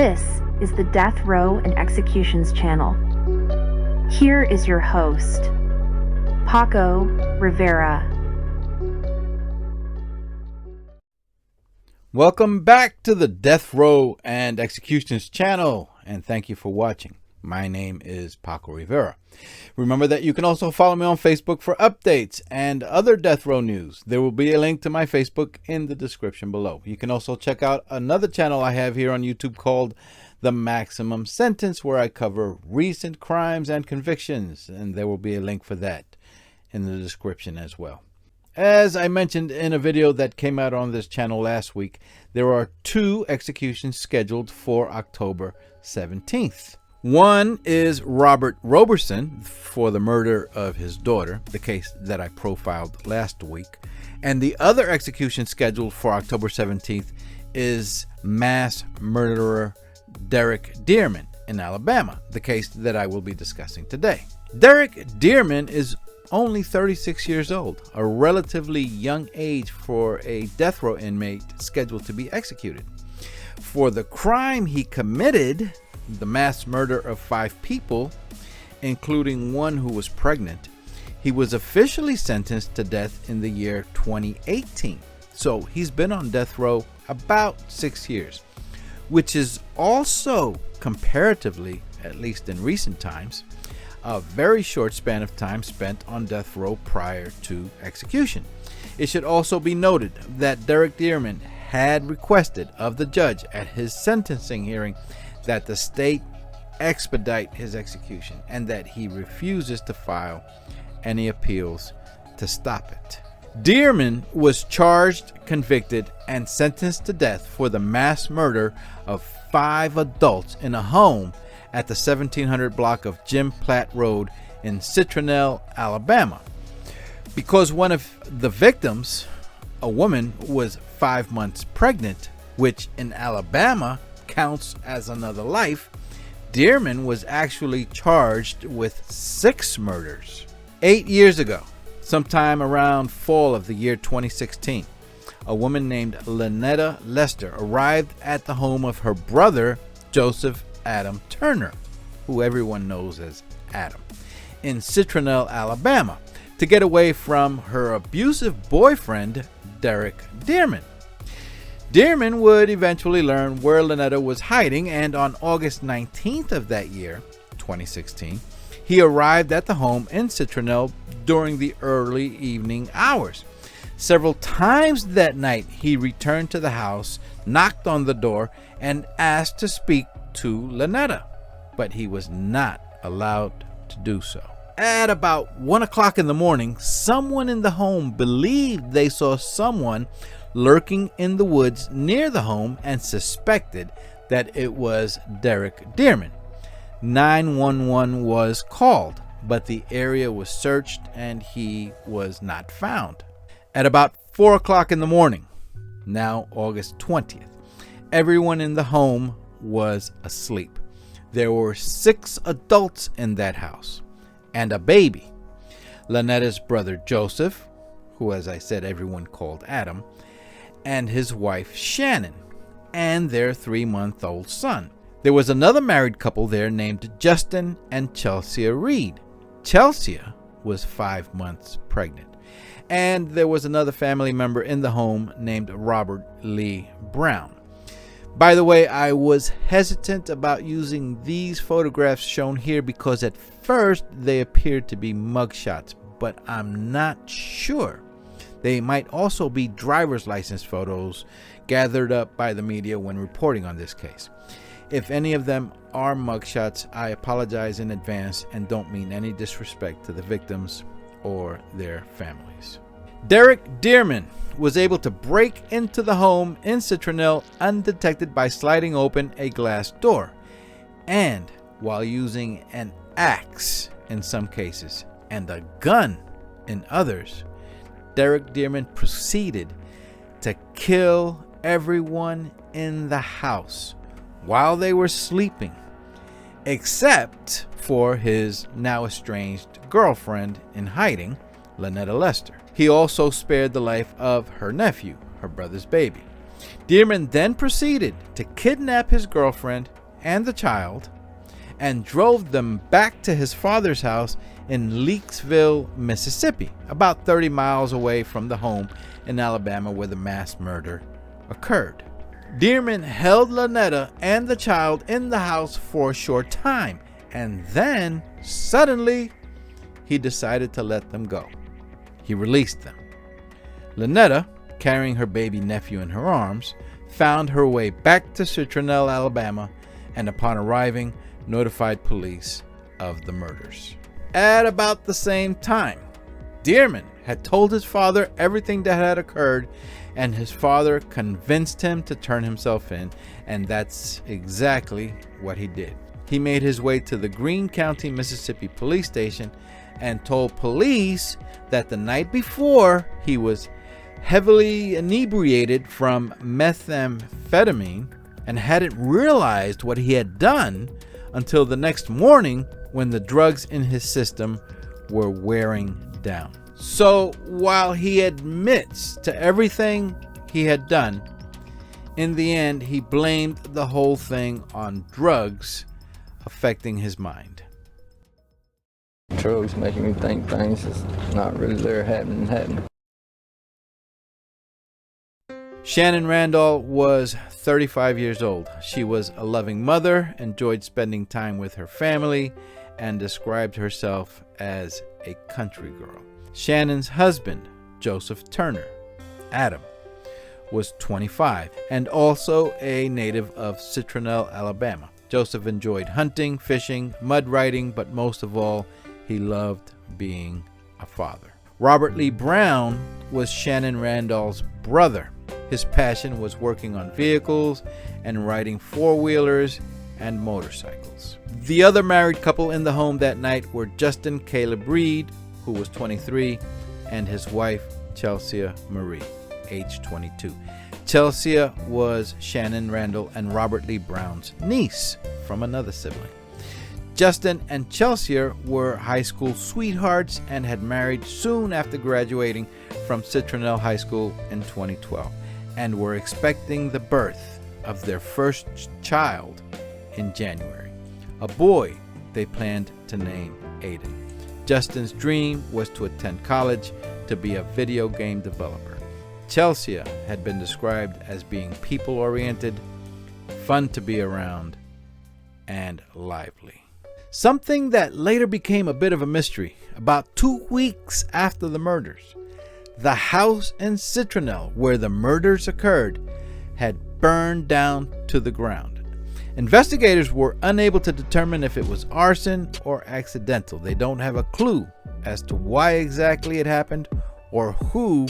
This is the Death Row and Executions channel. Here is your host, Paco Rivera. Welcome back to the Death Row and Executions channel, and thank you for watching. My name is Paco Rivera. Remember that you can also follow me on Facebook for updates and other Death Row news. There will be a link to my Facebook in the description below. You can also check out another channel I have here on YouTube called The Maximum Sentence, where I cover recent crimes and convictions, and there will be a link for that in the description as well. As I mentioned in a video that came out on this channel last week, there are 2 executions scheduled for October 17th. One is Robert Roberson for the murder of his daughter, the case that I profiled last week. And the other execution scheduled for October 17th is mass murderer Derrick Dearman in Alabama, the case that I will be discussing today. Derrick Dearman is only 36 years old, a relatively young age for a death row inmate scheduled to be executed. For the crime he committed, the mass murder of 5 people, including one who was pregnant, he was officially sentenced to death in the year 2018. So he's been on death row about 6 years, which is also comparatively, at least in recent times, a very short span of time spent on death row prior to execution. It should also be noted that Derrick Dearman had requested of the judge at his sentencing hearing that the state expedite his execution and that he refuses to file any appeals to stop it. Dearman was charged, convicted, and sentenced to death for the mass murder of 5 adults in a home at the 1700 block of Jim Platt Road in Citronelle, Alabama. Because one of the victims, a woman, was 5 months pregnant, which in Alabama counts as another life, Dearman was actually charged with 6 murders. 8 years ago, sometime around fall of the year 2016, a woman named Lynetta Lester arrived at the home of her brother, Joseph Adam Turner, who everyone knows as Adam, in Citronelle, Alabama, to get away from her abusive boyfriend, Derrick Dearman. Dearman would eventually learn where Lynetta was hiding, and on August 19th of that year, 2016, he arrived at the home in Citronelle during the early evening hours. Several times that night, he returned to the house, knocked on the door, and asked to speak to Lynetta, but he was not allowed to do so. At about 1 o'clock in the morning, someone in the home believed they saw someone lurking in the woods near the home and suspected that it was Derrick Dearman. 911 was called, but the area was searched and he was not found. At about 4 o'clock in the morning, now August 20th, everyone in the home was asleep. There were 6 adults in that house and a baby. Lynetta's brother Joseph, who, as I said, everyone called Adam, and his wife Shannon, and their 3-month-old son. There was another married couple there named Justin and Chelsea Reed. Chelsea was 5 months pregnant. And there was another family member in the home named Robert Lee Brown. By the way, I was hesitant about using these photographs shown here because at first they appeared to be mugshots, but I'm not sure. They might also be driver's license photos gathered up by the media when reporting on this case. If any of them are mugshots, I apologize in advance and don't mean any disrespect to the victims or their families. Derrick Dearman was able to break into the home in Citronelle undetected by sliding open a glass door, and while using an axe in some cases and a gun in others, Derrick Dearman proceeded to kill everyone in the house while they were sleeping, except for his now estranged girlfriend in hiding, Lynetta Lester. He also spared the life of her nephew, her brother's baby. Dearman then proceeded to kidnap his girlfriend and the child and drove them back to his father's house in Leakesville, Mississippi, about 30 miles away from the home in Alabama where the mass murder occurred. Dearman held Lynetta and the child in the house for a short time, and then suddenly he decided to let them go. He released them. Lynetta, carrying her baby nephew in her arms, found her way back to Citronelle, Alabama, and upon arriving, notified police of the murders. At about the same time, Dearman had told his father everything that had occurred, and his father convinced him to turn himself in, and that's exactly what he did. He made his way to the Greene County, Mississippi police station and told police that the night before he was heavily inebriated from methamphetamine and hadn't realized what he had done until the next morning when the drugs in his system were wearing down. So while he admits to everything he had done, in the end he blamed the whole thing on drugs affecting his mind. Drugs making me think things is not really there happening. Shannon Randall was 35 years old. She was a loving mother, enjoyed spending time with her family, and described herself as a country girl. Shannon's husband, Joseph Turner, Adam, was 25 and also a native of Citronelle, Alabama. Joseph enjoyed hunting, fishing, mud riding, but most of all, he loved being a father. Robert Lee Brown was Shannon Randall's brother. His passion was working on vehicles and riding four-wheelers and motorcycles. The other married couple in the home that night were Justin Kaleb Reed, who was 23, and his wife, Chelsea Marie, age 22. Chelsea was Shannon Randall and Robert Lee Brown's niece from another sibling. Justin and Chelsea were high school sweethearts and had married soon after graduating from Citronelle High School in 2012 and were expecting the birth of their first child in January, a boy they planned to name Aiden. Justin's dream was to attend college to be a video game developer. Chelsea had been described as being people-oriented, fun to be around, and lively. Something that later became a bit of a mystery. About 2 weeks after the murders, the house in Citronelle where the murders occurred had burned down to the ground. Investigators were unable to determine if it was arson or accidental. They don't have a clue as to why exactly it happened or who,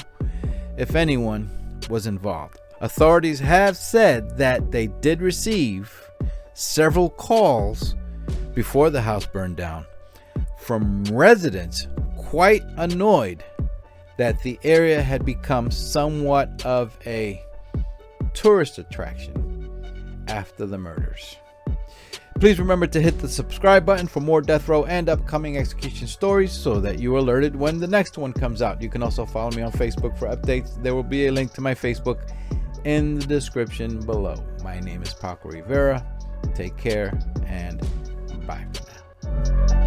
if anyone, was involved. Authorities have said that they did receive several calls before the house burned down from residents quite annoyed that the area had become somewhat of a tourist attraction after the murders. Please remember to hit the subscribe button for more death row and upcoming execution stories so that you are alerted when the next one comes out. You can also follow me on Facebook for updates. There will be a link to my Facebook in the description below. My name is Paco Rivera. Take care and bye for now.